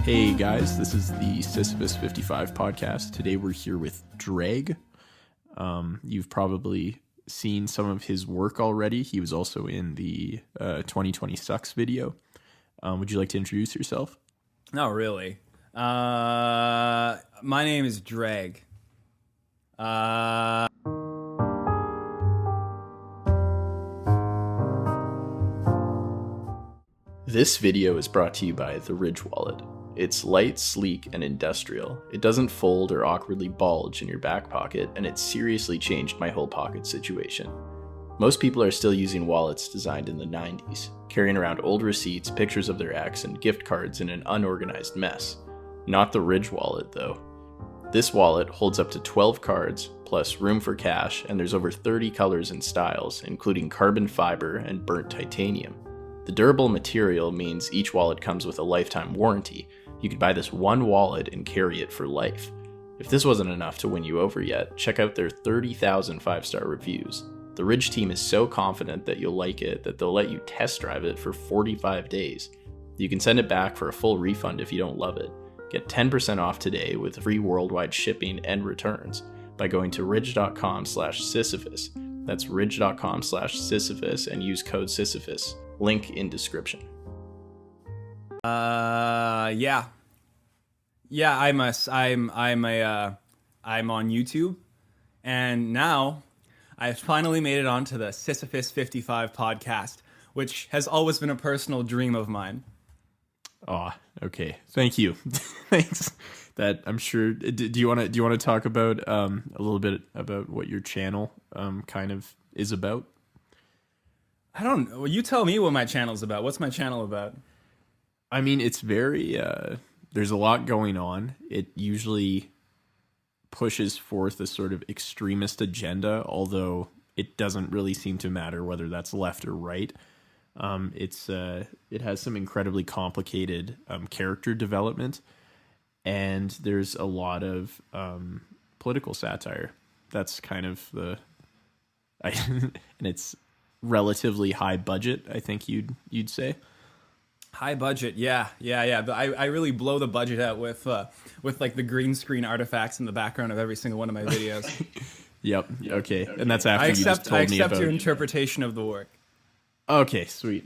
Hey guys, this is the Sisyphus 55 podcast. Today we're here with Dreg. You've probably seen some of his work already. He was also in the 2020 Sucks video. Would you like to introduce yourself? Not really. My name is Dreg. This video is brought to you by the Ridge Wallet. It's light, sleek, and industrial. It doesn't fold or awkwardly bulge in your back pocket, and it seriously changed my whole pocket situation. Most people are still using wallets designed in the 90s, carrying around old receipts, pictures of their ex, and gift cards in an unorganized mess. Not the Ridge Wallet, though. This wallet holds up to 12 cards, plus room for cash, and there's over 30 colors and styles, including carbon fiber and burnt titanium. The durable material means each wallet comes with a lifetime warranty. You could buy this one wallet and carry it for life. If this wasn't enough to win you over yet, check out their 30,000 5-star reviews. The Ridge team is so confident that you'll like it that they'll let you test drive it for 45 days. You can send it back for a full refund if you don't love it. Get 10% off today with free worldwide shipping and returns by going to ridge.com/Sisyphus. That's ridge.com/Sisyphus and use code Sisyphus. Link in description. Yeah, I'm on YouTube, and now I've finally made it onto the Sisyphus 55 podcast, which has always been a personal dream of mine. Oh, okay. Thank you. Thanks. That I'm sure. Do you want to talk about a little bit about what your channel kind of is about? I don't know. You tell me what my channel's about. What's my channel about? I mean, it's very, there's a lot going on. It usually pushes forth a sort of extremist agenda, although it doesn't really seem to matter whether that's left or right. It has some incredibly complicated character development, and there's a lot of political satire. That's kind of and it's relatively high budget, I think you'd say. High budget, yeah. I really blow the budget out with like the green screen artifacts in the background of every single one of my videos. Yep. Okay. And that's after I you just told me about your interpretation of the work. Okay. Sweet.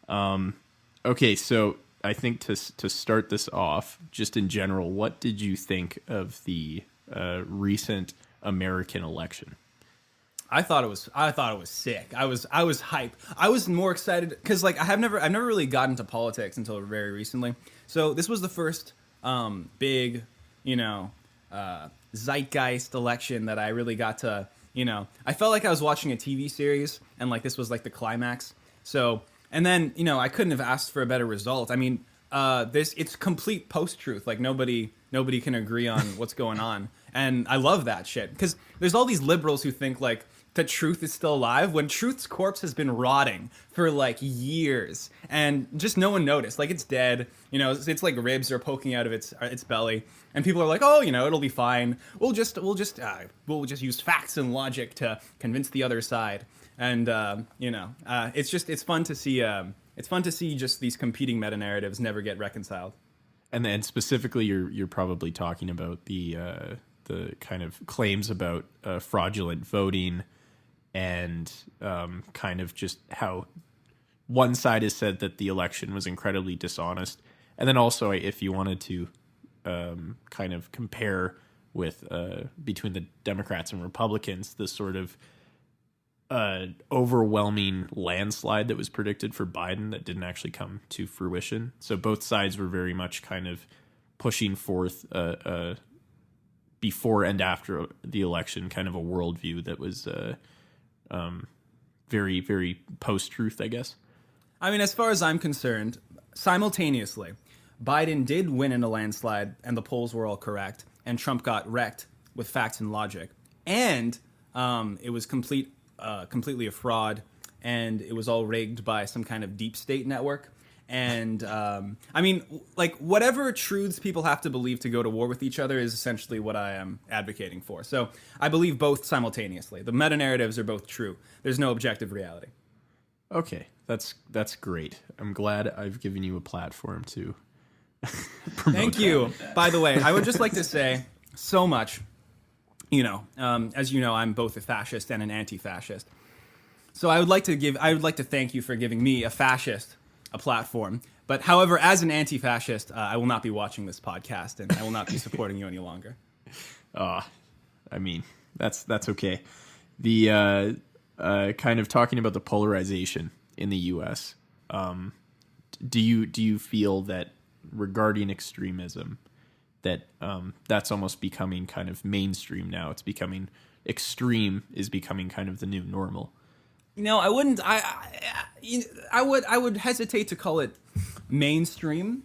Okay. So I think to start this off, just in general, what did you think of the recent American election? I thought it was sick. I was hype. I was more excited because like I've never really gotten into politics until very recently. So this was the first big, zeitgeist election that I really got to, I felt like I was watching a TV series and like this was like the climax. So and then I couldn't have asked for a better result. I mean, it's complete post-truth. Like nobody can agree on what's going on, and I love that shit because there's all these liberals who think like that truth is still alive when truth's corpse has been rotting for like years and just no one noticed. Like it's dead, it's like ribs are poking out of its belly, and people are like, oh, it'll be fine. We'll just use facts and logic to convince the other side, and it's fun to see. It's fun to see just these competing meta narratives never get reconciled. And then specifically, you're probably talking about the kind of claims about fraudulent voting. And kind of just how one side has said that the election was incredibly dishonest. And then also, if you wanted to kind of compare with between the Democrats and Republicans, the sort of overwhelming landslide that was predicted for Biden that didn't actually come to fruition. So both sides were very much kind of pushing forth before and after the election kind of a worldview that was very, very post-truth, I guess. I mean, as far as I'm concerned, simultaneously, Biden did win in a landslide, and the polls were all correct, and Trump got wrecked with facts and logic. And it was completely a fraud, and it was all rigged by some kind of deep state network. And I mean, like, whatever truths people have to believe to go to war with each other is essentially what I am advocating for. So I believe both simultaneously. The meta-narratives are both true. There's no objective reality. Okay, that's great. I'm glad I've given you a platform to Thank you. By the way, I would just like to say so much. As you know, I'm both a fascist and an anti-fascist. So I would like to thank you for giving me, a fascist, a platform. But however, as an anti-fascist, I will not be watching this podcast, and I will not be supporting you any longer. I mean, that's okay. The kind of talking about the polarization in the U.S. Do you feel that regarding extremism, that that's almost becoming kind of mainstream now? It's becoming extreme is becoming kind of the new normal. I wouldn't. I would hesitate to call it mainstream,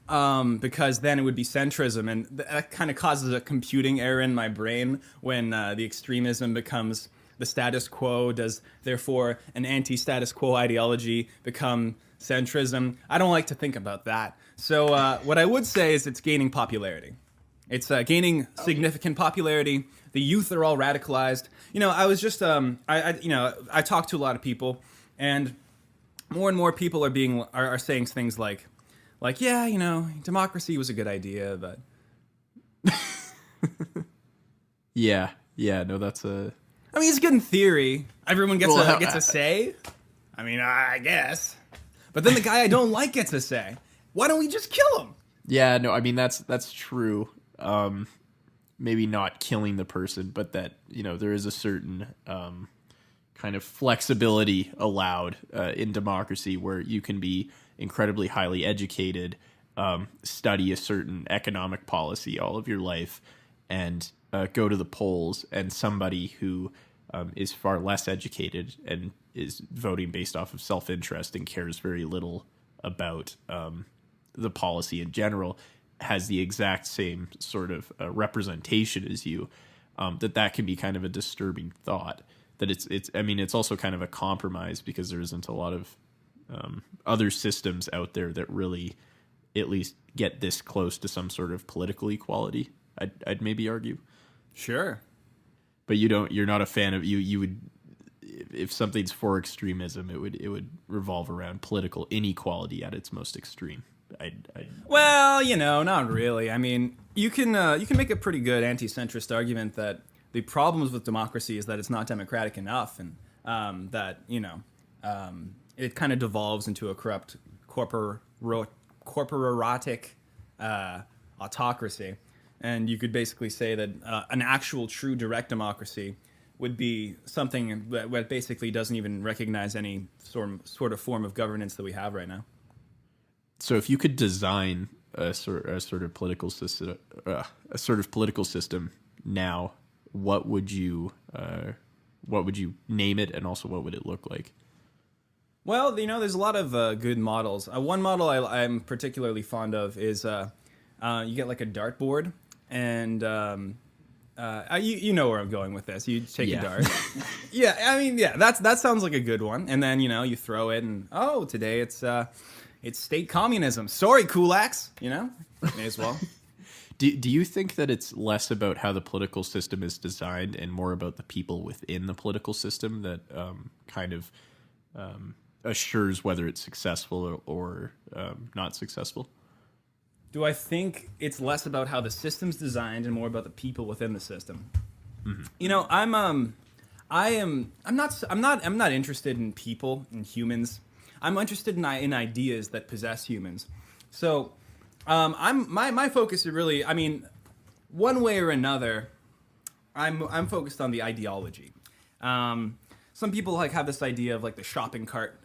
because then it would be centrism, and that kind of causes a computing error in my brain when the extremism becomes the status quo. Does therefore an anti-status quo ideology become centrism? I don't like to think about that. So what I would say is it's gaining popularity. It's gaining significant popularity. The youth are all radicalized. I was just I talked to a lot of people, and more people are saying things like yeah, democracy was a good idea, but yeah, no, that's a. I mean, it's good in theory. Everyone gets a say. I mean, I guess, but then the guy I don't like gets a say. Why don't we just kill him? Yeah, no, I mean that's true. Maybe not killing the person, but that there is a certain kind of flexibility allowed in democracy where you can be incredibly highly educated, study a certain economic policy all of your life, and go to the polls, and somebody who is far less educated and is voting based off of self-interest and cares very little about the policy in general has the exact same sort of representation as you, that can be kind of a disturbing thought. That it's also kind of a compromise because there isn't a lot of other systems out there that really at least get this close to some sort of political equality. I'd maybe argue. Sure. But you're not a fan of you would, if something's for extremism, it would revolve around political inequality at its most extreme. Well, not really. I mean, you can make a pretty good anti-centrist argument that the problems with democracy is that it's not democratic enough, and that it kind of devolves into a corrupt corporatic autocracy. And you could basically say that an actual true direct democracy would be something that basically doesn't even recognize any sort of form of governance that we have right now. So if you could design a sort of political system, now, what would you name it, and also what would it look like? Well, there's a lot of good models. One model I'm particularly fond of is you get like a dartboard, and you know where I'm going with this. You take a dart. Yeah, I mean, yeah, that sounds like a good one. And then you throw it, and today it's state communism. Sorry, Kulaks. May as well. Do you think that it's less about how the political system is designed and more about the people within the political system that kind of assures whether it's successful or not successul? Do I think it's less about how the system's designed and more about the people within the system? Mm-hmm. I'm not interested in people, in humans. I'm interested in ideas that possess humans. So, my focus is really, one way or another, I'm focused on the ideology. Some people have this idea of the shopping cart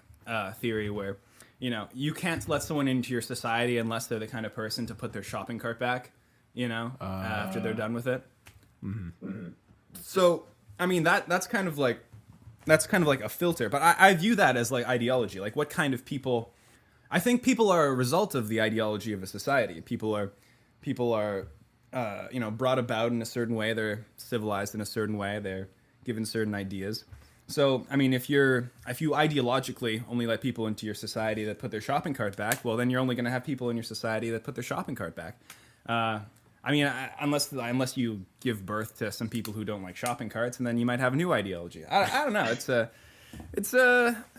theory, where you can't let someone into your society unless they're the kind of person to put their shopping cart back, after they're done with it. Mm-hmm. So, that's kind of like a filter, but I view that as ideology. What kind of people? I think people are a result of the ideology of a society. People are brought about in a certain way. They're civilized in a certain way. They're given certain ideas. So, if you ideologically only let people into your society that put their shopping cart back, well, then you're only going to have people in your society that put their shopping cart back. Unless you give birth to some people who don't like shopping carts, and then you might have a new ideology. I don't know.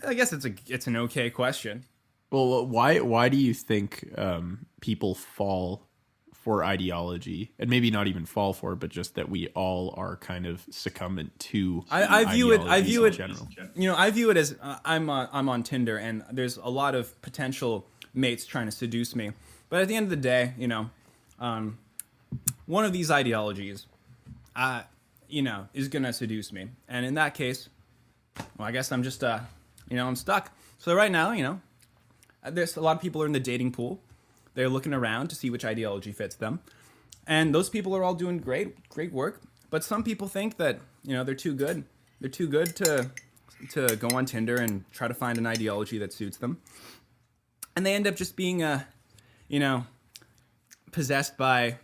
I guess it's an okay question. Well, why do you think people fall for ideology, and maybe not even fall for it, but just that we all are kind of succumbent to I view it. in general? I view it as I'm on Tinder, and there's a lot of potential mates trying to seduce me. But at the end of the day, one of these ideologies, is gonna seduce me, and in that case, well, I guess I'm just I'm stuck. So right now, there's a lot of people are in the dating pool. They're looking around to see which ideology fits them. And those people are all doing great work. But some people think that, they're too good. They're too good to go on Tinder and try to find an ideology that suits them. And they end up just being, possessed by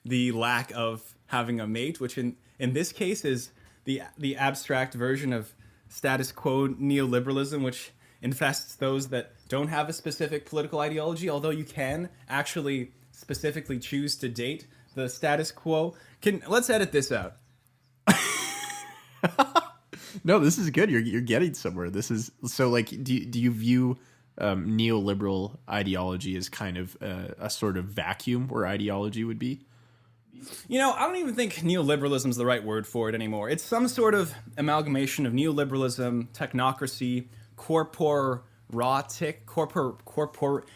the lack of having a mate, which in this case is the abstract version of status quo neoliberalism, which infests those that don't have a specific political ideology, although you can actually specifically choose to date the status quo. Let's edit this out. No, this is good. You're getting somewhere. This is so like. Do you view neoliberal ideology as kind of a sort of vacuum where ideology would be? I don't even think neoliberalism is the right word for it anymore. It's some sort of amalgamation of neoliberalism, technocracy,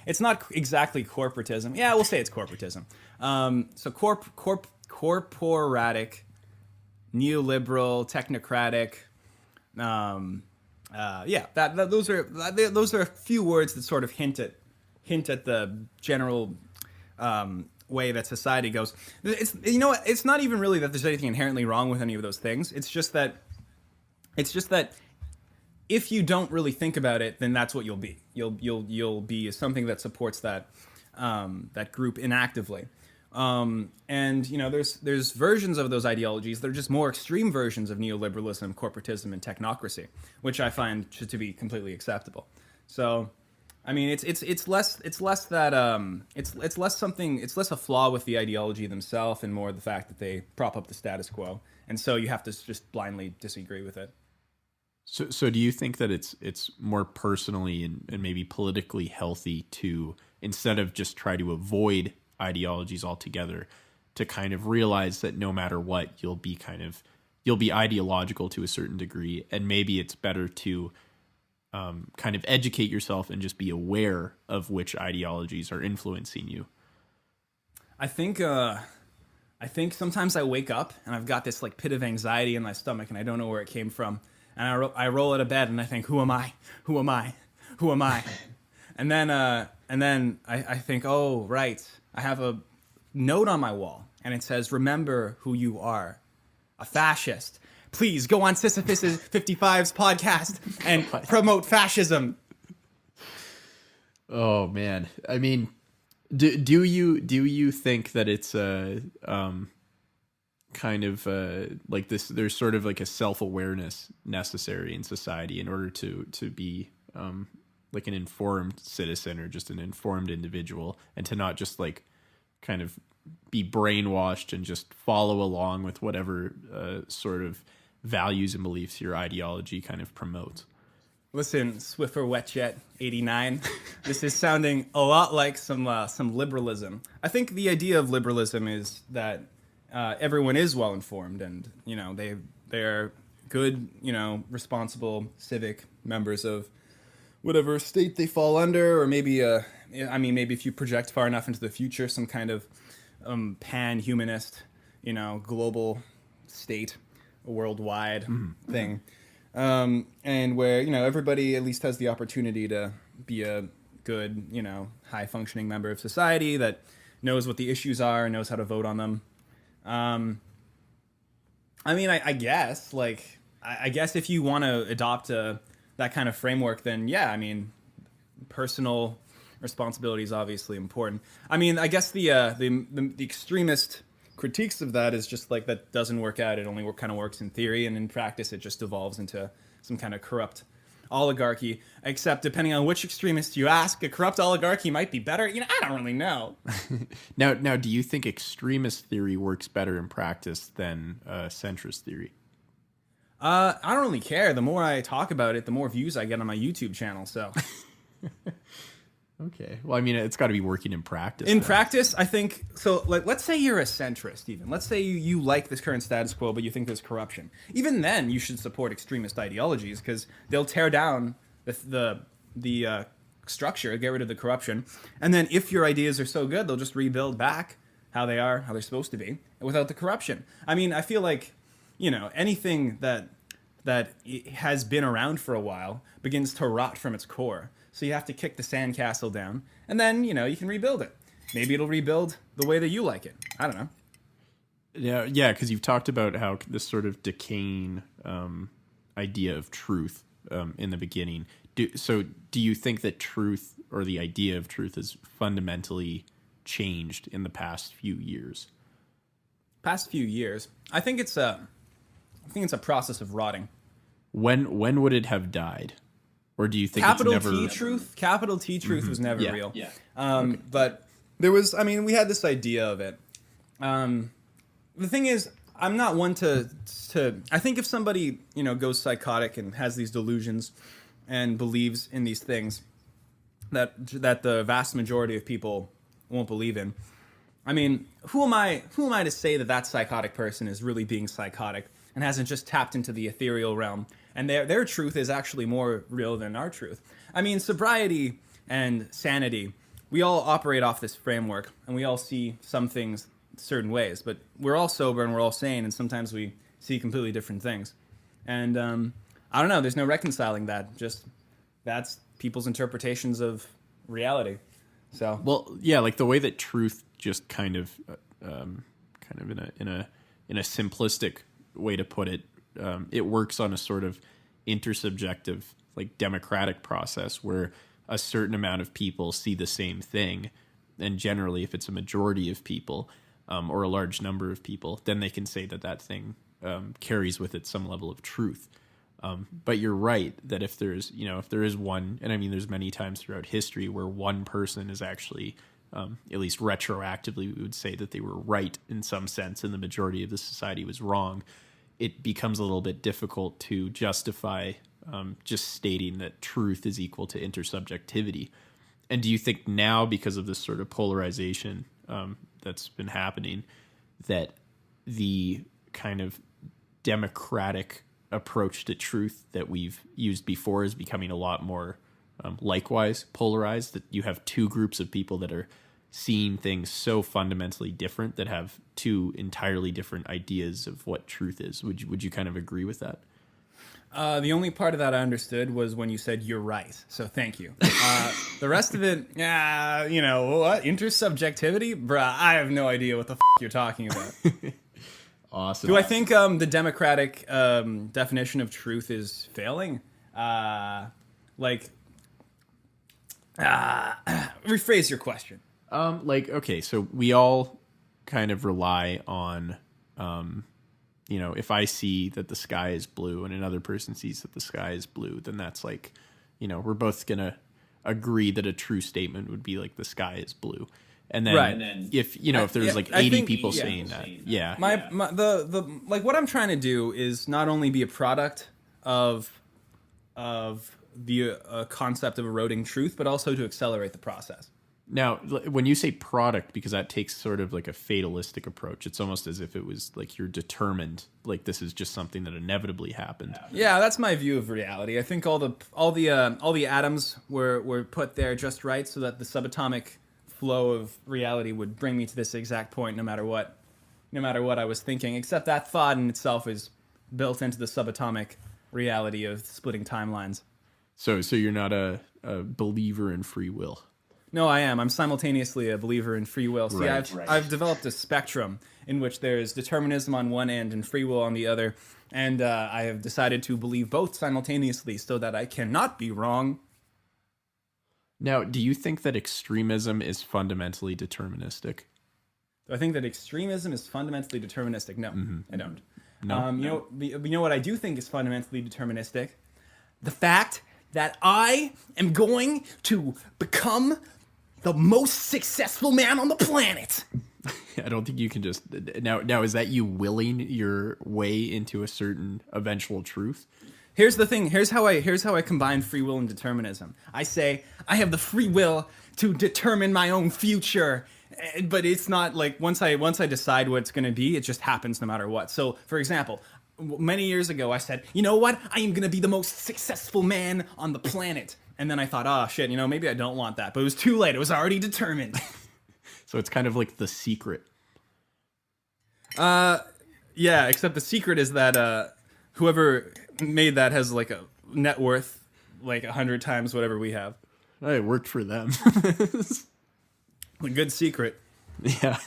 it's not exactly corporatism. Yeah, we'll say it's corporatism. So corporatic, neoliberal, technocratic. Those are a few words that sort of hint at the general way that society goes. It's not even really that there's anything inherently wrong with any of those things. It's just that if you don't really think about it, then that's what you'll be. You'll be something that supports that group inactively. There's versions of those ideologies that are just more extreme versions of neoliberalism, corporatism, and technocracy, which I find to be completely acceptable. So, I mean, it's less a flaw with the ideology themselves and more the fact that they prop up the status quo, and so you have to just blindly disagree with it. So do you think that it's more personally and maybe politically healthy to, instead of just try to avoid ideologies altogether, to kind of realize that no matter what, you'll be ideological to a certain degree, and maybe it's better to kind of educate yourself and just be aware of which ideologies are influencing you? I think sometimes I wake up and I've got this like pit of anxiety in my stomach and I don't know where it came from. And I roll out of bed and I think, who am I? Who am I? Who am I? And then I think, oh, right. I have a note on my wall and it says, remember who you are. A fascist. Please go on Sisyphus 55's podcast and promote fascism. Oh, man. I mean, do you think that it's kind of like this, there's sort of like a self-awareness necessary in society in order to be like an informed citizen or just an informed individual, and to not just like kind of be brainwashed and just follow along with whatever sort of values and beliefs your ideology kind of promotes? Listen, Swiffer Wetjet 89, this is sounding a lot like some liberalism. I think the idea of liberalism is that everyone is well informed, and they're good, responsible civic members of whatever state they fall under, or maybe maybe if you project far enough into the future, some kind of pan-humanist, global state, a worldwide thing, and where everybody at least has the opportunity to be a good, high-functioning member of society that knows what the issues are and knows how to vote on them. I guess if you want to adopt that kind of framework, then yeah, personal responsibility is obviously important. I guess the extremist critiques of that is just like, that doesn't work out. It only kind of works in theory, and in practice it just evolves into some kind of corrupt oligarchy. Except depending on which extremist you ask, a corrupt oligarchy might be better. I don't really know. Now, do you think extremist theory works better in practice than centrist theory? I don't really care. The more I talk about it, the more views I get on my YouTube channel. So, Okay. Well, I mean, it's got to be working in practice. In practice, I think so. Like, let's say you're a centrist. Even let's say you like this current status quo, but you think there's corruption. Even then, you should support extremist ideologies because they'll tear down the structure, get rid of the corruption, and then if your ideas are so good, they'll just rebuild back how they're supposed to be, without the corruption. I mean, I feel like, anything that has been around for a while begins to rot from its core. So you have to kick the sandcastle down, and then, you can rebuild it. Maybe it'll rebuild the way that you like it. I don't know. Yeah, because you've talked about how this sort of decaying idea of truth in the beginning. So do you think that truth, or the idea of truth, has fundamentally changed in the past few years? Past few years? I think it's a process of rotting. When would it have died? Or do you think Capital it's never... Capital T truth was never real. Yeah. Okay. But there was, we had this idea of it. The thing is, I'm not one to I think if somebody, goes psychotic and has these delusions and believes in these things that the vast majority of people won't believe in. I mean, who am I to say that psychotic person is really being psychotic and hasn't just tapped into the ethereal realm, and their truth is actually more real than our truth. I mean, sobriety and sanity, we all operate off this framework, and we all see some things certain ways, but we're all sober and we're all sane, and sometimes we see completely different things. And I don't know, there's no reconciling that. Just that's people's interpretations of reality. So, well, yeah, like the way that truth just kind of in a simplistic way to put it, it works on a sort of intersubjective, like democratic process where a certain amount of people see the same thing, and generally, if it's a majority of people or a large number of people, then they can say that thing carries with it some level of truth. But you're right that if there is one, and I mean, there's many times throughout history where one person is actually, at least retroactively, we would say that they were right in some sense, and the majority of the society was wrong. It becomes a little bit difficult to justify just stating that truth is equal to intersubjectivity. And do you think now, because of this sort of polarization that's been happening, that the kind of democratic approach to truth that we've used before is becoming a lot more likewise polarized, that you have two groups of people that are seeing things so fundamentally different that have two entirely different ideas of what truth is? Would you kind of agree with that? The only part of that I understood was when you said you're right, so thank you. The rest of it, what? Intersubjectivity? Bruh, I have no idea what the you're talking about. Awesome. Do I think the democratic definition of truth is failing? Rephrase your question. Okay, so we all kind of rely on, if I see that the sky is blue and another person sees that the sky is blue, then that's like, we're both going to agree that a true statement would be like the sky is blue. And then, right. if there's 80 people saying that, yeah. Like what I'm trying to do is not only be a product of the concept of eroding truth, but also to accelerate the process. Now, when you say product, because that takes sort of like a fatalistic approach, it's almost as if it was like you're determined, like this is just something that inevitably happened. Yeah, that's my view of reality. I think all the atoms were put there just right so that the subatomic flow of reality would bring me to this exact point, no matter what I was thinking. Except that thought in itself is built into the subatomic reality of splitting timelines. So you're not a believer in free will. No, I am. I'm simultaneously a believer in free will. See, I've developed a spectrum in which there's determinism on one end and free will on the other, and I have decided to believe both simultaneously so that I cannot be wrong. Now, do you think that extremism is fundamentally deterministic? Do I think that extremism is fundamentally deterministic? No, I don't. No. You know what I do think is fundamentally deterministic? The fact that I am going to become the most successful man on the planet. I don't think you can just... Now, is that you willing your way into a certain eventual truth? Here's the thing. Here's how I combine free will and determinism. I say I have the free will to determine my own future, but it's not like once I decide what it's going to be, it just happens no matter what. So, for example, many years ago, I said, you know what? I am going to be the most successful man on the planet. And then I thought, oh shit, maybe I don't want that. But it was too late. It was already determined. So it's kind of like The Secret. Yeah, except the secret is that whoever made that has like a net worth like 100 times whatever we have. It worked for them. A good secret. Yeah.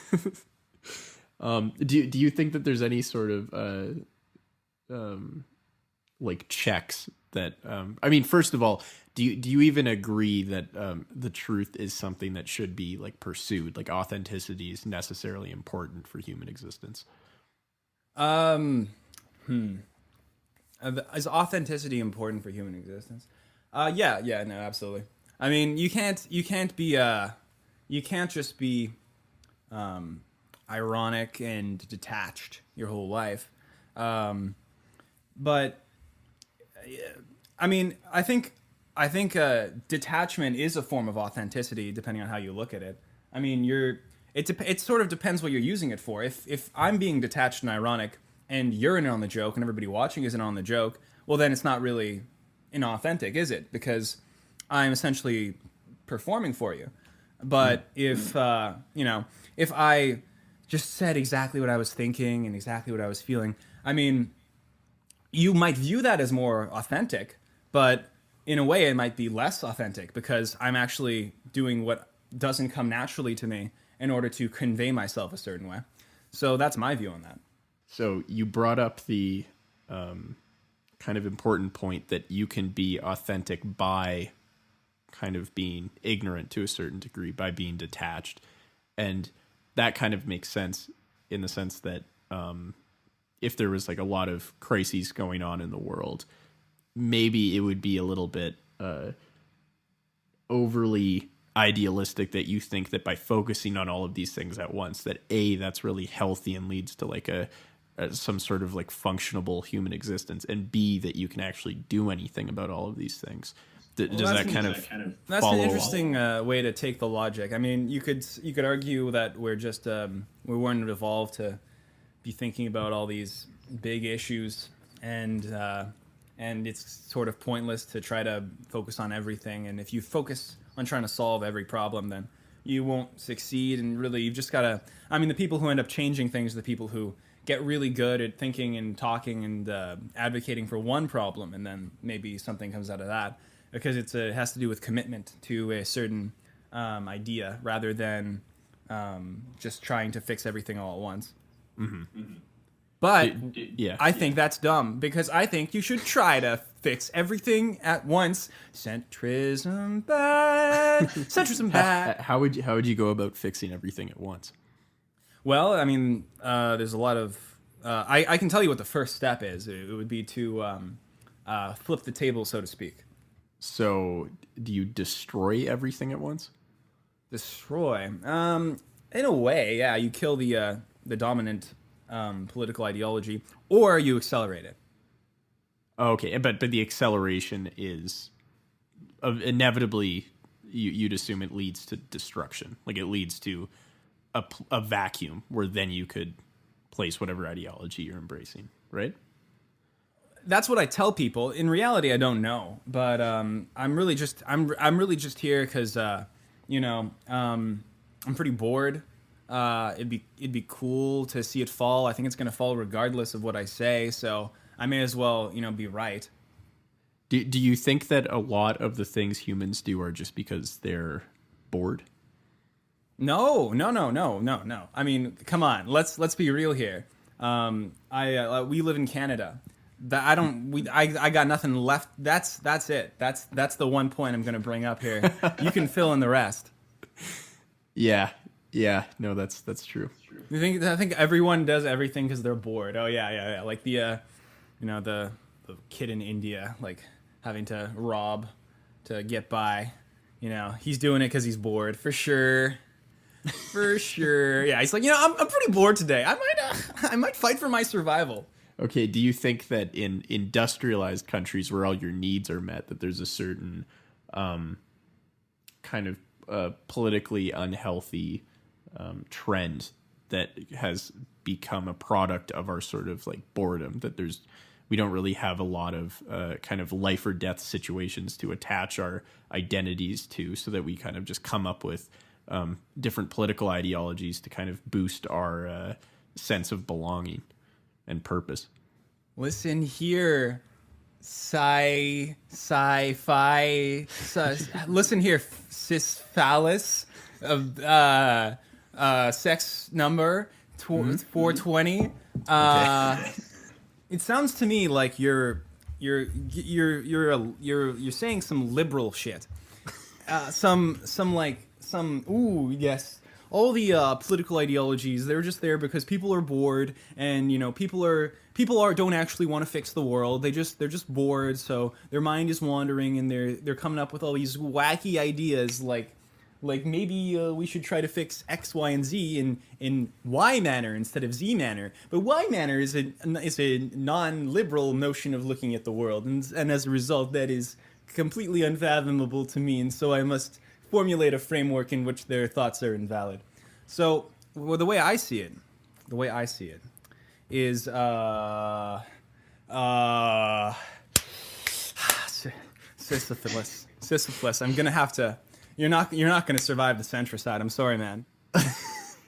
Do you think that there's any sort of like checks that I mean, first of all, do you even agree that the truth is something that should be like pursued? Like authenticity is necessarily important for human existence? Is authenticity important for human existence? Yeah, no, absolutely. I mean, you can't just be ironic and detached your whole life. But I mean, I think detachment is a form of authenticity, depending on how you look at it. I mean, it sort of depends what you're using it for. If I'm being detached and ironic, and you're in on the joke, and everybody watching isn't on the joke, well, then it's not really inauthentic, is it? Because I'm essentially performing for you. But if I just said exactly what I was thinking and exactly what I was feeling, I mean, you might view that as more authentic, but in a way it might be less authentic because I'm actually doing what doesn't come naturally to me in order to convey myself a certain way. So that's my view on that. So you brought up the kind of important point that you can be authentic by kind of being ignorant to a certain degree, by being detached. And that kind of makes sense in the sense that if there was like a lot of crises going on in the world, maybe it would be a little bit overly idealistic that you think that by focusing on all of these things at once, that that's really healthy and leads to like some sort of like functionable human existence, and B, that you can actually do anything about all of these things. Does that kind of that's follow an interesting way to take the logic. I mean, you could argue that we're just we weren't evolved to be thinking about all these big issues, and it's sort of pointless to try to focus on everything. And if you focus on trying to solve every problem, then you won't succeed. And really, you've just got to. I mean, the people who end up changing things are the people who get really good at thinking and talking and advocating for one problem, and then maybe something comes out of that. Because it has to do with commitment to a certain idea rather than just trying to fix everything all at once. Mm-hmm. Mm-hmm. But I think that's dumb, because I think you should try to fix everything at once. Centrism bad. Centrism bad. How would you go about fixing everything at once? Well, I mean, there's a lot of... I can tell you what the first step is. It would be to flip the table, so to speak. So, do you destroy everything at once? Destroy? In a way, yeah. You kill the dominant political ideology, or you accelerate it. Okay, but the acceleration is inevitably, you'd assume it leads to destruction. Like it leads to a vacuum where then you could place whatever ideology you're embracing, right? That's what I tell people. In reality, I don't know, but I'm really just here because I'm pretty bored. It'd be cool to see it fall. I think it's gonna fall regardless of what I say, so I may as well be right. Do you think that a lot of the things humans do are just because they're bored? No. I mean, come on. Let's be real here. We live in Canada. I got nothing left. That's it. That's the one point I'm going to bring up here. You can fill in the rest. Yeah. No, that's true. I think everyone does everything because they're bored. Oh yeah. Like the kid in India, like having to rob to get by. He's doing it because he's bored for sure. For sure. Yeah, he's like, I'm pretty bored today. I might fight for my survival. Okay, do you think that in industrialized countries where all your needs are met, that there's a certain kind of politically unhealthy trend that has become a product of our sort of like boredom, that we don't really have a lot of kind of life or death situations to attach our identities to, so that we kind of just come up with different political ideologies to kind of boost our sense of belonging and purpose. Listen here, sci-fi. Listen here, syphilis, sex number 420. It sounds to me like you're saying some liberal shit. Yes. All the political ideologies, they're just there because people are bored, and people don't actually want to fix the world. They're just bored, so their mind is wandering, and they're coming up with all these wacky ideas like maybe we should try to fix X, Y, and Z in Y manner instead of Z manner. But Y manner is a non-liberal notion of looking at the world, and as a result, that is completely unfathomable to me, and so I must formulate a framework in which their thoughts are invalid. So, the way I see it is Sisyphus. I'm gonna have to. You're not gonna survive the centricide. I'm sorry, man.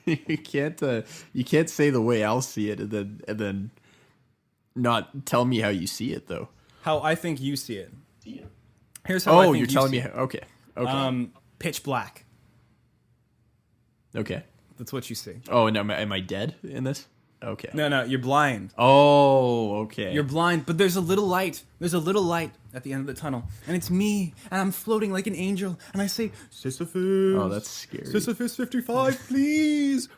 You can't say the way I'll see it and then not tell me how you see it, though. How I think you see it. Here's how I think you're telling me. Okay. Pitch black. Okay. That's what you see. Oh, and am I dead in this? Okay. No, you're blind. Oh, okay. You're blind, but there's a little light. There's a little light at the end of the tunnel, and it's me, and I'm floating like an angel, and I say, Sisyphus. Oh, that's scary. Sisyphus 55, please.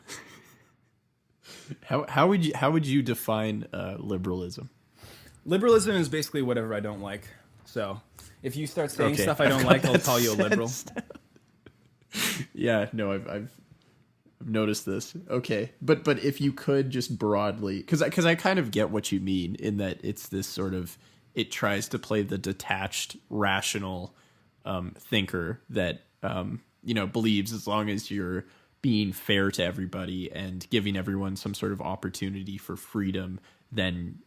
How would you define liberalism? Liberalism is basically whatever I don't like. So if you start saying stuff I don't like, I'll call you a liberal. Yeah, no, I've noticed this. Okay, but if you could just broadly, because I kind of get what you mean in that it's this sort of, it tries to play the detached, rational thinker that believes as long as you're being fair to everybody and giving everyone some sort of opportunity for freedom, then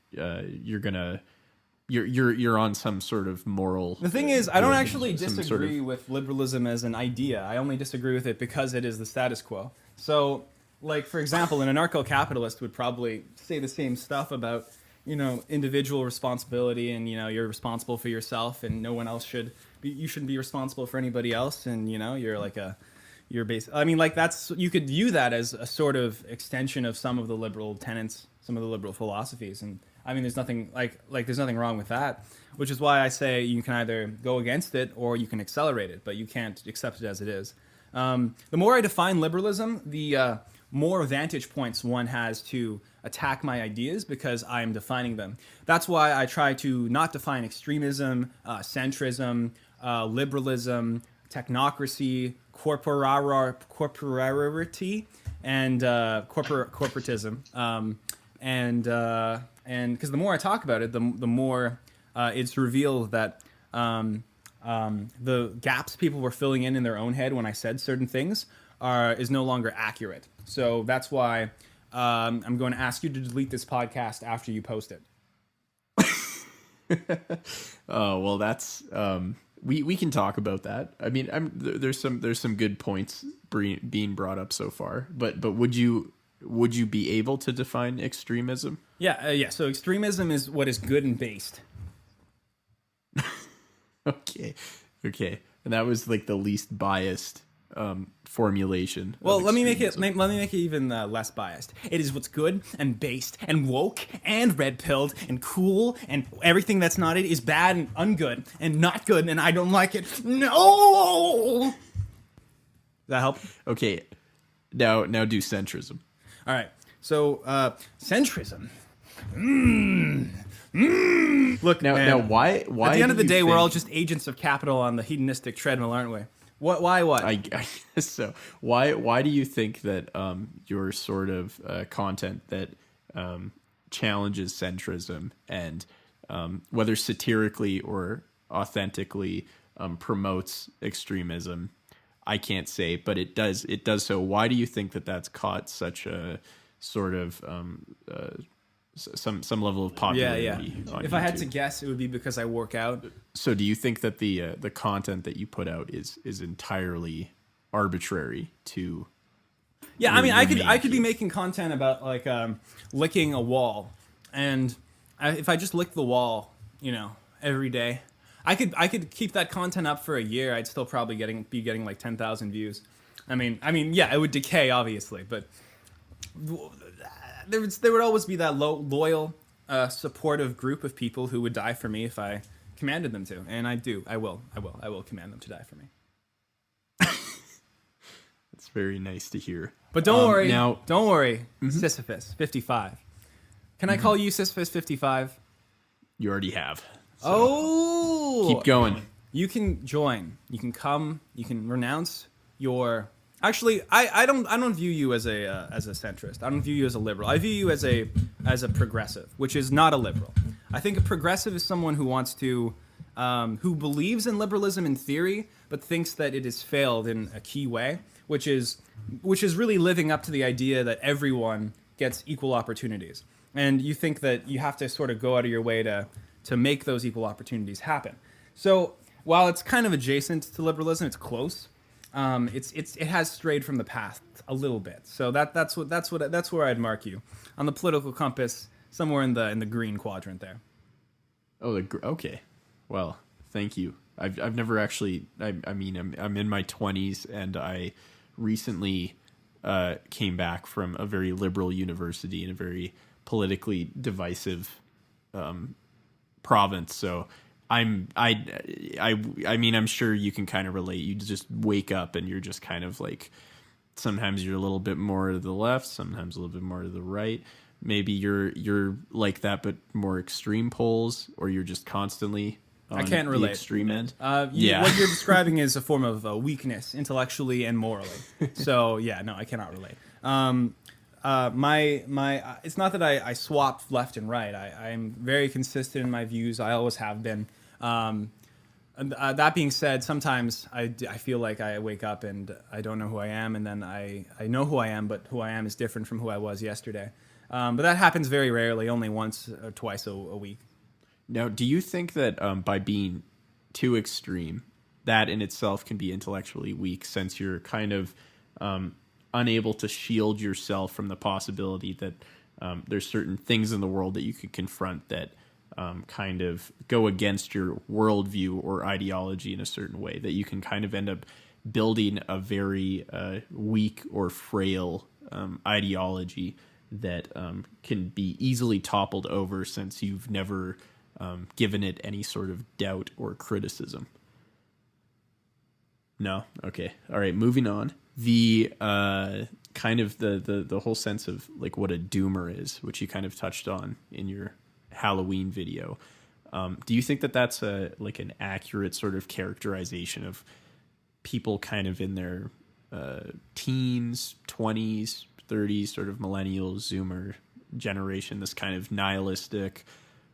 you're on some sort of moral. The thing is, I don't actually disagree with liberalism as an idea. I only disagree with it because it is the status quo. So, like, for example, an anarcho-capitalist would probably say the same stuff about, individual responsibility, and, you're responsible for yourself, and no one else you shouldn't be responsible for anybody else, and, you could view that as a sort of extension of some of the liberal tenets, some of the liberal philosophies, and I mean, there's nothing there's nothing wrong with that, which is why I say you can either go against it or you can accelerate it, but you can't accept it as it is. The more I define liberalism, the more vantage points one has to attack my ideas because I am defining them. That's why I try to not define extremism, centrism, liberalism, technocracy, corporarity, and corporatism. And because the more I talk about it, the more it's revealed that the gaps people were filling in their own head when I said certain things is no longer accurate. So that's why I'm going to ask you to delete this podcast after you post it. Oh, well, that's we can talk about that. I mean, there's some good points being brought up so far, but would you be able to define extremism? Yeah. So extremism is what is good and based. Okay, and that was like the least biased formulation. Well, let me make it even less biased. It is what's good and based and woke and red-pilled and cool, and everything that's not it is bad and ungood and not good, and I don't like it. No. Does that help? Okay. Now do centrism. All right. So centrism. Look, now, man, now, why? At the end of the day, we're all just agents of capital on the hedonistic treadmill, aren't we? Why? I guess so. Why do you think that your sort of content that challenges centrism and whether satirically or authentically promotes extremism, I can't say, but it does so. Why do you think that that's caught such a sort of some level of popularity? On If YouTube? I had to guess, it would be because I work out. So do you think that the content that you put out is entirely arbitrary to? Yeah, I mean, I could be making content about like licking a wall, and if I just licked the wall, every day, I could keep that content up for a year. I'd still probably be getting like 10,000 views. I mean, yeah, it would decay obviously, but there would always be that loyal, supportive group of people who would die for me if I commanded them to, and I will command them to die for me. It's very nice to hear. But don't worry, mm-hmm. Sisyphus 55. Can I call you Sisyphus 55? You already have. So keep going. You can join. You can come. You can renounce your. Actually, I don't view you as a centrist. I don't view you as a liberal. I view you as a progressive, which is not a liberal. I think a progressive is someone who wants to, who believes in liberalism in theory, but thinks that it has failed in a key way, which is really living up to the idea that everyone gets equal opportunities, and you think that you have to sort of go out of your way to make those equal opportunities happen. So while it's kind of adjacent to liberalism, it's close. It has strayed from the path a little bit. So that's where I'd mark you on the political compass, somewhere in the green quadrant there. Oh, okay. Well, thank you. I've never actually. I'm in my 20s, and I recently came back from a very liberal university in a very politically divisive province. So I'm sure you can kind of relate. You just wake up and you're just kind of like, sometimes you're a little bit more to the left, sometimes a little bit more to the right. Maybe you're like that, but more extreme poles, or you're just constantly on I can't relate. The extreme end. What you're describing is a form of weakness, intellectually and morally. So yeah, no, I cannot relate. It's not that I swap left and right. I'm very consistent in my views. I always have been. That being said, sometimes I feel like I wake up and I don't know who I am, and then I know who I am, but who I am is different from who I was yesterday. But that happens very rarely, only once or twice a week. Now, do you think that by being too extreme, that in itself can be intellectually weak, since you're kind of unable to shield yourself from the possibility that there's certain things in the world that you could confront that kind of go against your worldview or ideology in a certain way, that you can kind of end up building a very weak or frail ideology that can be easily toppled over, since you've never given it any sort of doubt or criticism? No? Okay. All right, moving on. The kind of the whole sense of like what a doomer is, which you kind of touched on in your Halloween video. Do you think that that's like an accurate sort of characterization of people kind of in their teens, 20s, 30s, sort of millennial Zoomer generation, this kind of nihilistic,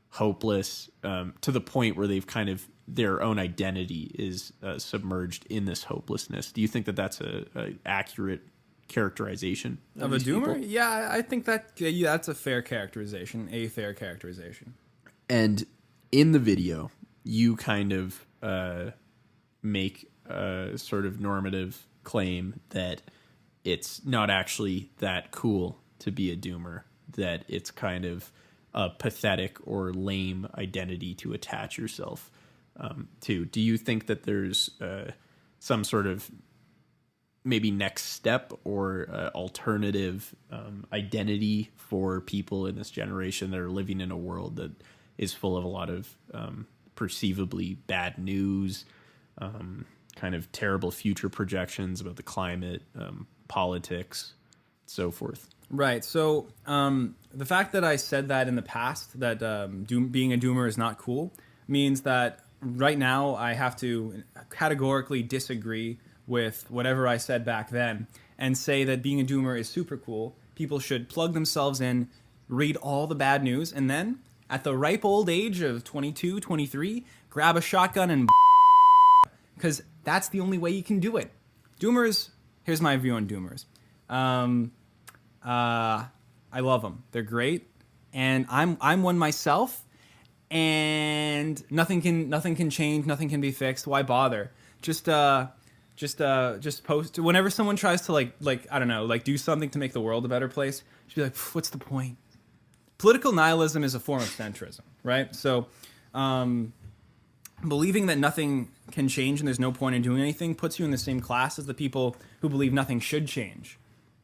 hopeless, to the point where they've kind of, their own identity is submerged in this hopelessness? Do you think that that's a accurate characterization of a doomer? People? Yeah, I think that's a fair characterization. And in the video, you kind of make a sort of normative claim that it's not actually that cool to be a doomer, that it's kind of a pathetic or lame identity to attach yourself to. Do you think that there's some sort of maybe next step or alternative identity for people in this generation that are living in a world that is full of a lot of perceivably bad news, kind of terrible future projections about the climate, politics, so forth? Right. So the fact that I said that in the past, that being a doomer is not cool, means that right now I have to categorically disagree with whatever I said back then and say that being a doomer is super cool. People should plug themselves in, read all the bad news, and then, at the ripe old age of 22, 23, grab a shotgun and because that's the only way you can do it. Doomers, here's my view on Doomers. I love them. They're great, and I'm one myself. And nothing can change. Nothing can be fixed. Why bother? Just post. Whenever someone tries to like I don't know, like do something to make the world a better place, just be like, what's the point? Political nihilism is a form of centrism, right? So, believing that nothing can change and there's no point in doing anything puts you in the same class as the people who believe nothing should change.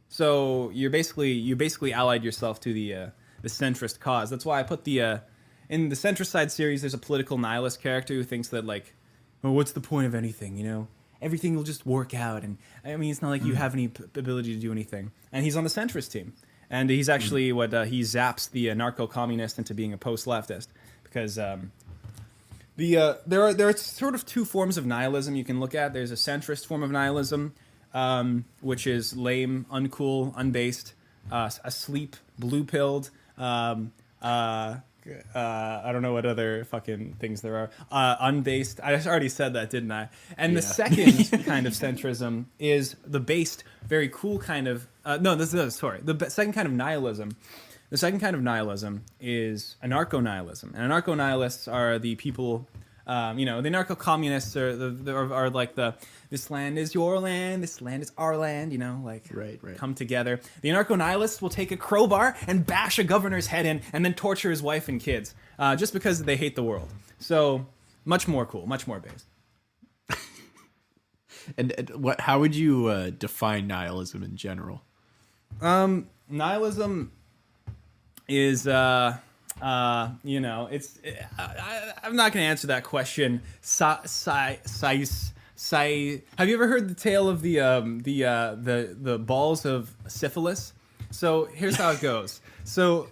So you basically allied yourself to the centrist cause. That's why I put in the Centricide series, there's a political nihilist character who thinks that, like, well, what's the point of anything, you know? Everything will just work out, and I mean, it's not like you have any ability to do anything. And he's on the centrist team, and he's actually he zaps the narco-communist into being a post-leftist, because there are sort of two forms of nihilism you can look at. There's a centrist form of nihilism, which is lame, uncool, unbased, asleep, blue-pilled, I don't know what other fucking things there are. Unbased. I already said that, didn't I? And the second kind of centrism is the based, very cool kind of... The second kind of nihilism. The second kind of nihilism is anarcho-nihilism. And anarcho-nihilists are the people... the anarcho-communists are like this land is your land, this land is our land, right. Come together. The anarcho-nihilists will take a crowbar and bash a governor's head in and then torture his wife and kids just because they hate the world. So much more cool, much more based. And how would you define nihilism in general? Nihilism is... I'm not going to answer that question. Have you ever heard the tale of the balls of syphilis? So here's how it goes. So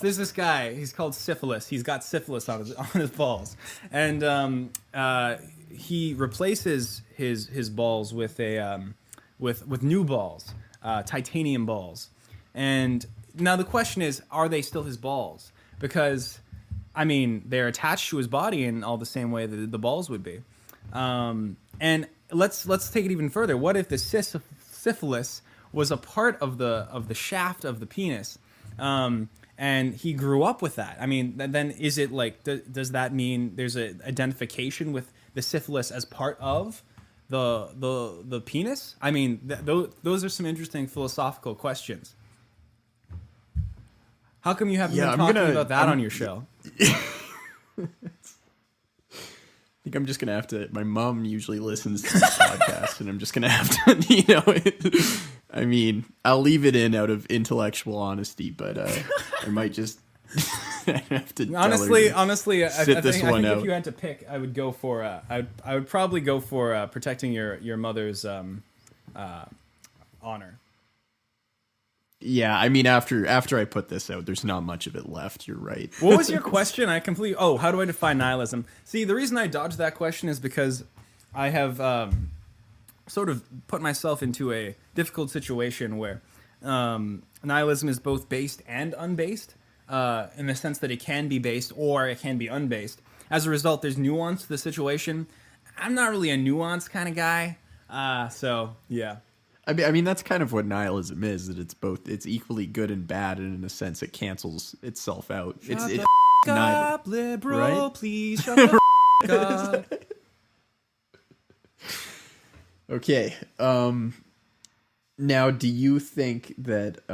there's this guy. He's called Syphilis. He's got syphilis on his balls, and he replaces his balls with with new balls, titanium balls. And now the question is, are they still his balls? Because, I mean, they're attached to his body in all the same way that the balls would be. And let's take it even further. What if the syphilis was a part of the shaft of the penis, and he grew up with that? I mean, then is it like, does that mean there's an identification with the syphilis as part of the penis? I mean, those are some interesting philosophical questions. How come you haven't been talking about that on your show? I think I'm just going to have to... My mom usually listens to this podcast, and I'm just going to have to, I mean, I'll leave it in out of intellectual honesty, but I might just have to honestly, I think out. If you had to pick, I would go for... I would probably go for protecting your mother's honor. Yeah, I mean, after I put this out, there's not much of it left. You're right. What was your question? How do I define nihilism? See, the reason I dodged that question is because I have sort of put myself into a difficult situation where nihilism is both based and unbased, in the sense that it can be based or it can be unbased. As a result, there's nuance to the situation. I'm not really a nuanced kind of guy, so yeah. I mean, that's kind of what nihilism is, that it's both, it's equally good and bad, and in a sense it cancels itself out. Shut the up, liberal, right? Please shut the up. Okay. Now, do you think that,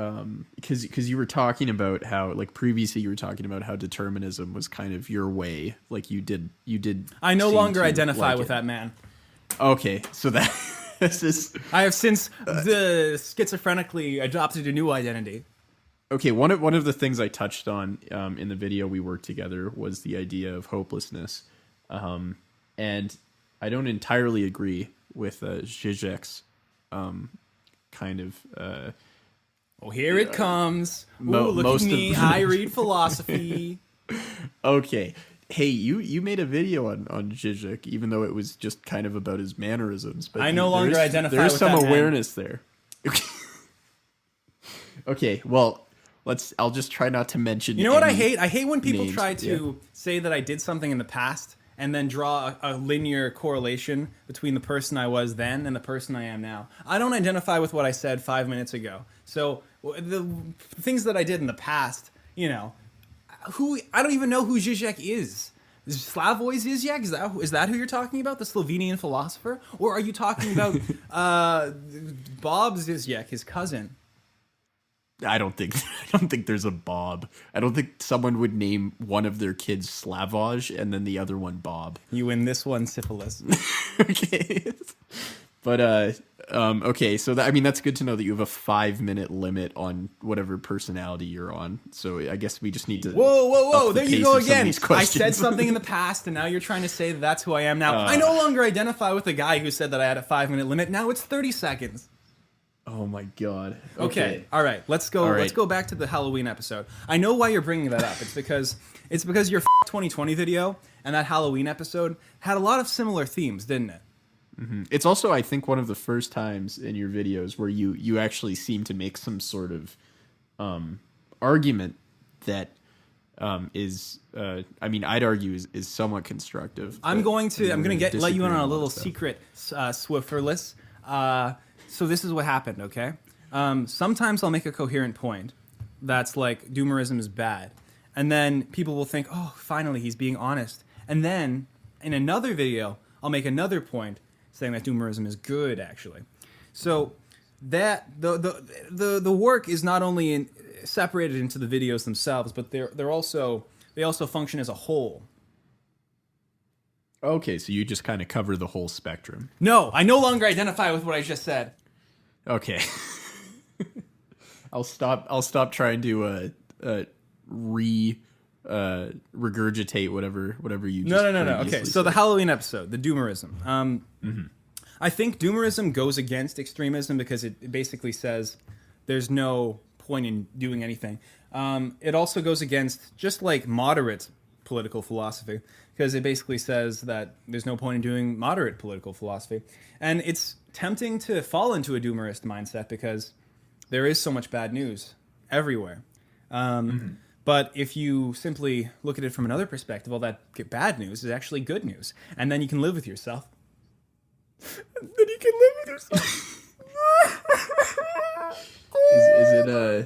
because you were talking about how, like, previously you were talking about how determinism was kind of your way, like you did. I no longer identify with that man. Okay, so that... I have since schizophrenically adopted a new identity. Okay, one of the things I touched on in the video we worked together was the idea of hopelessness, and I don't entirely agree with Zizek's kind of. Here it comes! Ooh, look at me! I read philosophy. Okay. Hey, you made a video on Zizek, even though it was just kind of about his mannerisms. But I no longer identify with that. There's some awareness there. Okay, well, I'll just try not to mention. You know what I hate? I hate when people names. try to say that I did something in the past and then draw a linear correlation between the person I was then and the person I am now. I don't identify with what I said 5 minutes ago. So the things that I did in the past, you know, I don't even know who Zizek is. Slavoj Zizek? Is that who you're talking about? The Slovenian philosopher? Or are you talking about Bob Zizek, his cousin? I don't think there's a Bob. I don't think someone would name one of their kids Slavoj and then the other one Bob. You win this one, syphilis. Okay. But okay, so that's good to know that you have a 5-minute limit on whatever personality you're on. So I guess we just need to Whoa, there you go again. I said said something in the past and now you're trying to say that that's who I am now. I no longer identify with the guy who said that I had a 5-minute limit. Now it's 30 seconds. Oh my god. Okay. All right. Let's go. Let's go back to the Halloween episode. I know why you're bringing that up. It's because your 2020 video and that Halloween episode had a lot of similar themes, didn't it? Mm-hmm. It's also, I think, one of the first times in your videos where you actually seem to make some sort of argument that is, I'd argue is somewhat constructive. I'm going to let you in on a little secret, Swifferless. So this is what happened, okay? Sometimes I'll make a coherent point that's like, doomerism is bad. And then people will think, oh, finally, he's being honest. And then, in another video, I'll make another point saying that doomerism is good, actually. So that the work is not only separated into the videos themselves, but they also function as a whole. Okay, so you just kind of cover the whole spectrum. No, I no longer identify with what I just said. Okay. I'll stop trying to regurgitate whatever you just No. Okay, so the Halloween episode, the doomerism. I think doomerism goes against extremism because it basically says there's no point in doing anything. It also goes against just like moderate political philosophy because it basically says that there's no point in doing moderate political philosophy. And it's tempting to fall into a doomerist mindset because there is so much bad news everywhere. But if you simply look at it from another perspective, all that bad news is actually good news. And then you can live with yourself. Is it a...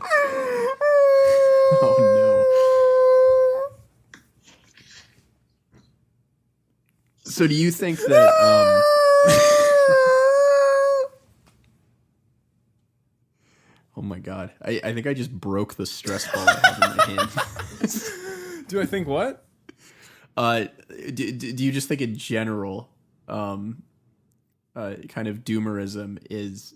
Oh, no. So do you think that... Oh my god. I think I just broke the stress ball I have in my hand. Do I think what? Do you just think in general, kind of doomerism is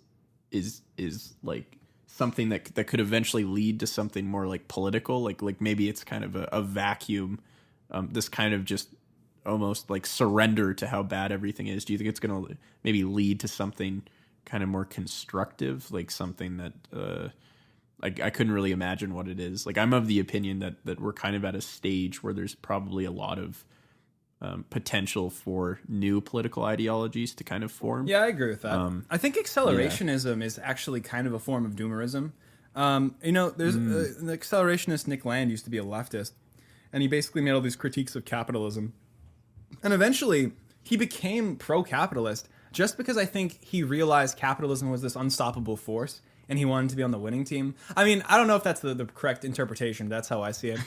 like something that could eventually lead to something more like political, like maybe it's kind of a vacuum, this kind of just almost like surrender to how bad everything is? Do you think it's going to maybe lead to something kind of more constructive, like something that I couldn't really imagine what it is? Like, I'm of the opinion that we're kind of at a stage where there's probably a lot of potential for new political ideologies to kind of form. Yeah, I agree with that. I think accelerationism is actually kind of a form of doomerism. There's an accelerationist, Nick Land, used to be a leftist, and he basically made all these critiques of capitalism. And eventually, he became pro-capitalist just because I think he realized capitalism was this unstoppable force, and he wanted to be on the winning team. I mean, I don't know if that's the correct interpretation. That's how I see it.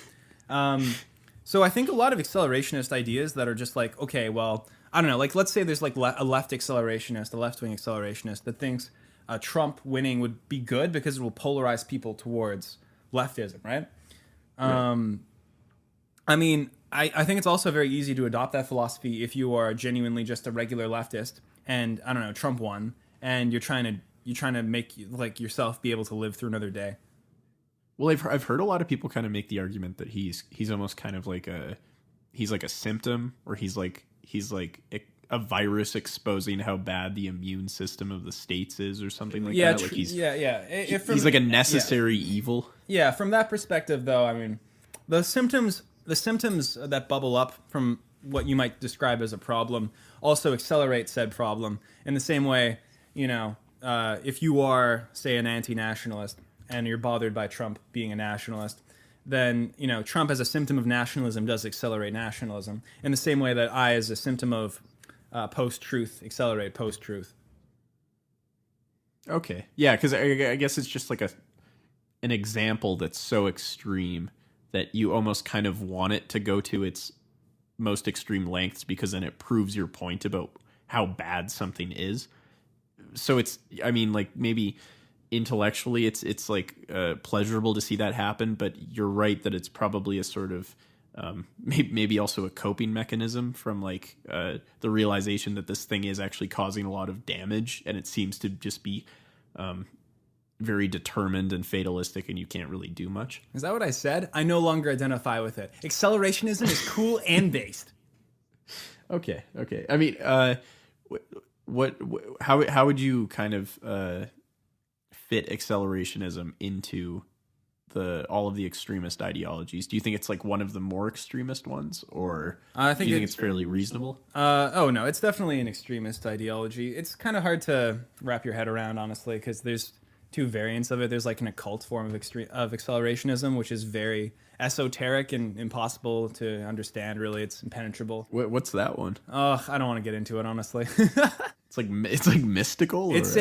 So I think a lot of accelerationist ideas that are just like, okay, well, I don't know, like let's say there's like a left accelerationist, a left-wing accelerationist that thinks Trump winning would be good because it will polarize people towards leftism, right? I mean, I think it's also very easy to adopt that philosophy if you are genuinely just a regular leftist and, I don't know, Trump won and you're trying to make like yourself be able to live through another day. Well, I've heard a lot of people kind of make the argument that he's almost kind of like he's like a symptom, or he's like a virus exposing how bad the immune system of the states is, or something like that. Like he's like a necessary evil. Yeah, from that perspective, though, I mean, the symptoms that bubble up from what you might describe as a problem also accelerate said problem in the same way. You know, if you are, say, an anti-nationalist and you're bothered by Trump being a nationalist, then, Trump as a symptom of nationalism does accelerate nationalism in the same way that I, as a symptom of post-truth, accelerate post-truth. Okay. Yeah, because I guess it's just like an example that's so extreme that you almost kind of want it to go to its most extreme lengths, because then it proves your point about how bad something is. So it's, I mean, like, maybe intellectually it's like pleasurable to see that happen, but you're right that it's probably a sort of maybe also a coping mechanism from like the realization that this thing is actually causing a lot of damage, and it seems to just be very determined and fatalistic, and you can't really do much. Is that what I said? I no longer identify with it. Accelerationism is cool and based. Okay. I mean, how would you kind of fit accelerationism into all of the extremist ideologies? Do you think it's like one of the more extremist ones, or do you think it's fairly reasonable? Oh no, it's definitely an extremist ideology. It's kind of hard to wrap your head around, honestly, because there's two variants of it. There's like an occult form of accelerationism, which is very esoteric and impossible to understand. Really, it's impenetrable. What's that one? Oh, I don't want to get into it, honestly. It's like mystical. It's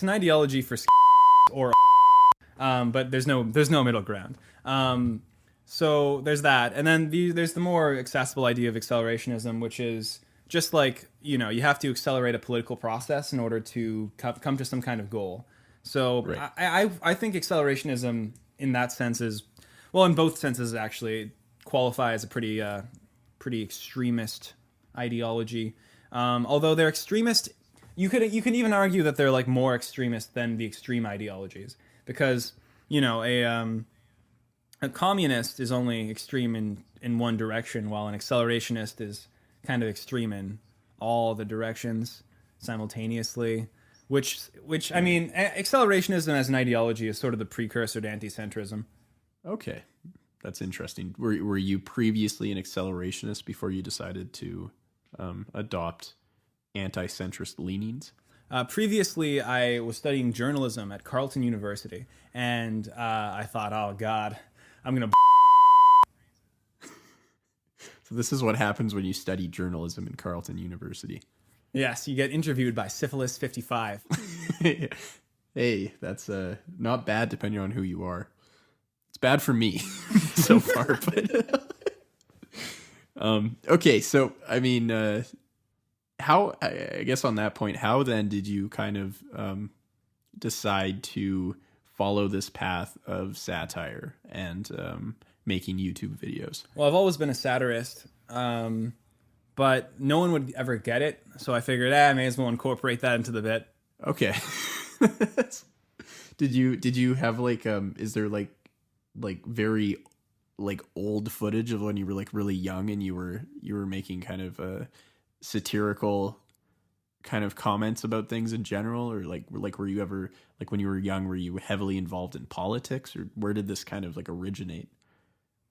an ideology for or but there's no middle ground. So there's that, and then there's the more accessible idea of accelerationism, which is just like, you have to accelerate a political process in order to come to some kind of goal. So right. I think accelerationism in that sense is, well, in both senses actually, qualify as a pretty extremist ideology. Although they're extremist, you can even argue that they're like more extremist than the extreme ideologies, because a communist is only extreme in one direction, while an accelerationist is kind of extreme in all the directions simultaneously. Which I mean, accelerationism as an ideology is sort of the precursor to anti-centrism. Okay, that's interesting. Were you previously an accelerationist before you decided to adopt anti-centrist leanings? Previously, I was studying journalism at Carleton University, and I thought, oh God, I'm gonna. So this is what happens when you study journalism in Carleton University. Yes, you get interviewed by Syphilis 55. Hey, that's not bad depending on who you are. It's bad for me so far, but okay. So I mean, I guess on that point, how then did you kind of decide to follow this path of satire and making YouTube videos? Well, I've always been a satirist. But no one would ever get it, so I figured, I may as well incorporate that into the bit. Okay. Did you have like is there like very like old footage of when you were like really young and you were making kind of satirical kind of comments about things in general, or like were you ever, like when you were young, were you heavily involved in politics, or where did this kind of like originate?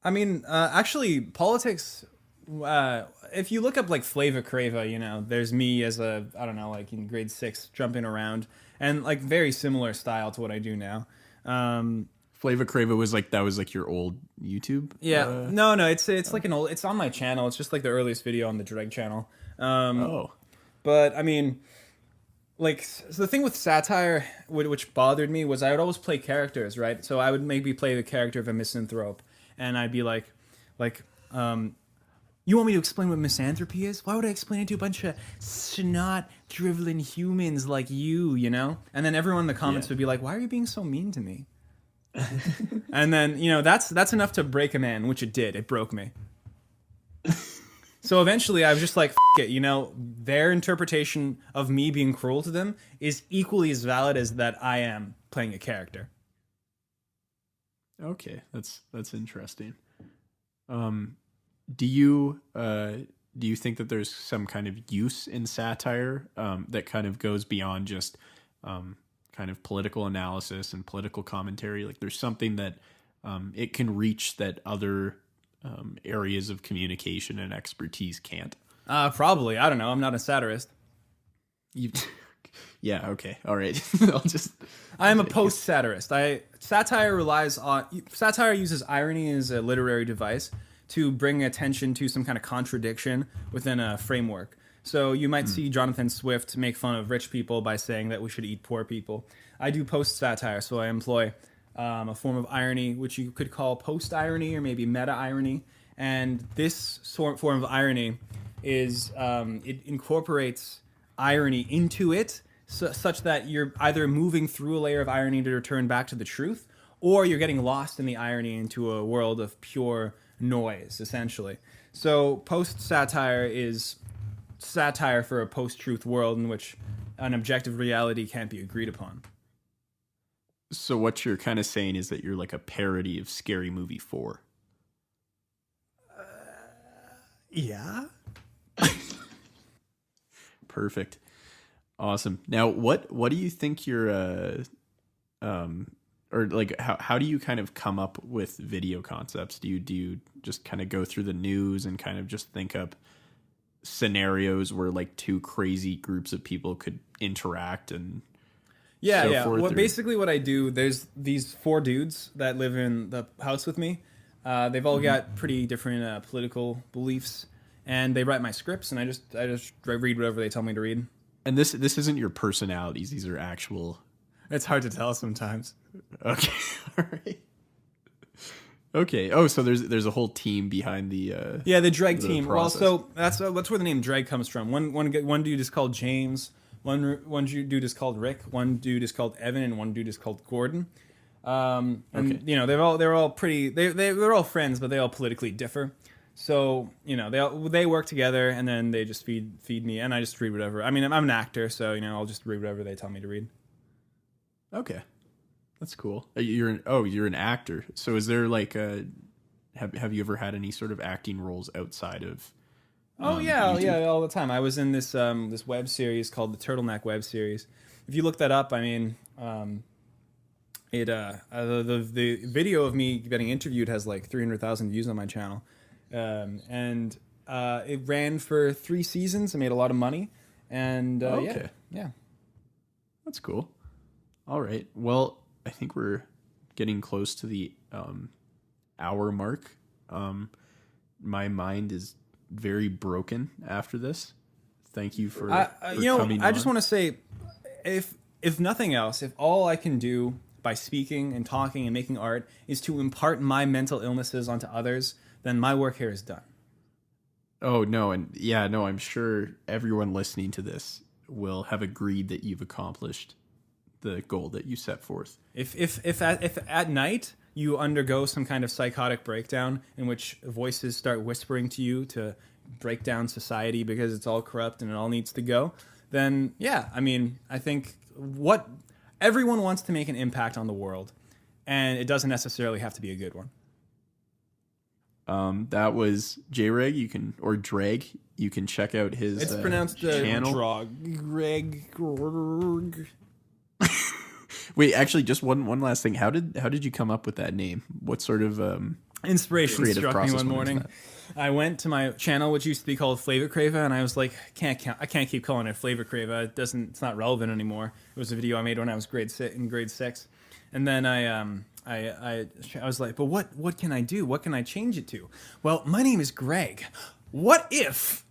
I mean, actually, politics. If you look up like Flava Crava, there's me as I don't know, like in grade 6 jumping around, and like very similar style to what I do now. Flava Crava was like your old YouTube? Yeah. No, it's like it's on my channel. It's just like the earliest video on the Dreg channel. But I mean, like, so the thing with satire, which bothered me, was I would always play characters, right? So I would maybe play the character of a misanthrope, and I'd be like, you want me to explain what misanthropy is? Why would I explain it to a bunch of snot, driveling humans like you, And then everyone in the comments would be like, why are you being so mean to me? And then, that's enough to break a man, which it did. It broke me. So eventually I was just like, F it, their interpretation of me being cruel to them is equally as valid as that I am playing a character. Okay, that's interesting. Do you think that there's some kind of use in satire that kind of goes beyond just kind of political analysis and political commentary? Like there's something that it can reach that other areas of communication and expertise can't? Probably. I don't know. I'm not a satirist. Yeah, okay. All right. I'll just I am a post-satirist. Satire uses irony as a literary device to bring attention to some kind of contradiction within a framework. So you might see Jonathan Swift make fun of rich people by saying that we should eat poor people. I do post-satire, so I employ a form of irony, which you could call post-irony or maybe meta-irony. And this form of irony is it incorporates irony into it, such that you're either moving through a layer of irony to return back to the truth, or you're getting lost in the irony into a world of pure noise, essentially. So post-satire is satire for a post-truth world in which an objective reality can't be agreed upon. So what you're kind of saying is that you're like a parody of Scary Movie 4. Yeah. Perfect. Awesome. Now, what do you think your or like how do you kind of come up with video concepts? Do you just kind of go through the news and kind of just think up scenarios where like two crazy groups of people could interact and yeah. forth, Basically what I do, there's these 4 dudes that live in the house with me. They've all got pretty different political beliefs, and they write my scripts, and I just read whatever they tell me to read. And this isn't your personalities; these are actual. It's hard to tell sometimes. Okay, all right. Okay. Oh, so there's a whole team behind the. The drag team. Process. Well, so that's where the name drag comes from. One dude is called James. One dude is called Rick. One dude is called Evan, and one dude is called Gordon. And you know they're all pretty. They're all friends, but they all politically differ. So you know they work together, and then they just feed me, and I just read whatever. I mean, I'm an actor, so you know I'll just read whatever they tell me to read. Okay, that's cool. You're an actor. So is there like have you ever had any sort of acting roles outside of? Yeah, all the time. I was in this this web series called the Turtleneck web series. If you look that up, I mean, the video of me getting interviewed has like 300,000 views on my channel, and it ran for 3 seasons. I made a lot of money, and yeah, that's cool. All right. Well, I think we're getting close to the hour mark. My mind is very broken after this. Thank you for coming on. I just want to say, if nothing else, if all I can do by speaking and talking and making art is to impart my mental illnesses onto others, then my work here is done. Oh, no. And yeah, no, I'm sure everyone listening to this will have agreed that you've accomplished the goal that you set forth. If at night you undergo some kind of psychotic breakdown in which voices start whispering to you to break down society because it's all corrupt and it all needs to go, then yeah, I mean, I think what everyone wants to make an impact on the world, and it doesn't necessarily have to be a good one. That was J-Reg. Drag. You can check out his It's pronounced channel. Greg. Wait, actually, just one last thing. How did you come up with that name? What sort of inspiration struck me one morning? That? I went to my channel, which used to be called Flavor Crava, and I was like, I can't keep calling it Flavor Crava. It's not relevant anymore. It was a video I made when I was in grade 6, and then I was like, but what can I do? What can I change it to? Well, my name is Greg. What if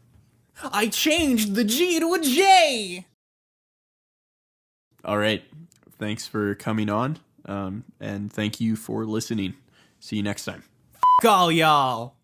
I changed the G to a J? All right. Thanks for coming on, and thank you for listening. See you next time. F*** all y'all.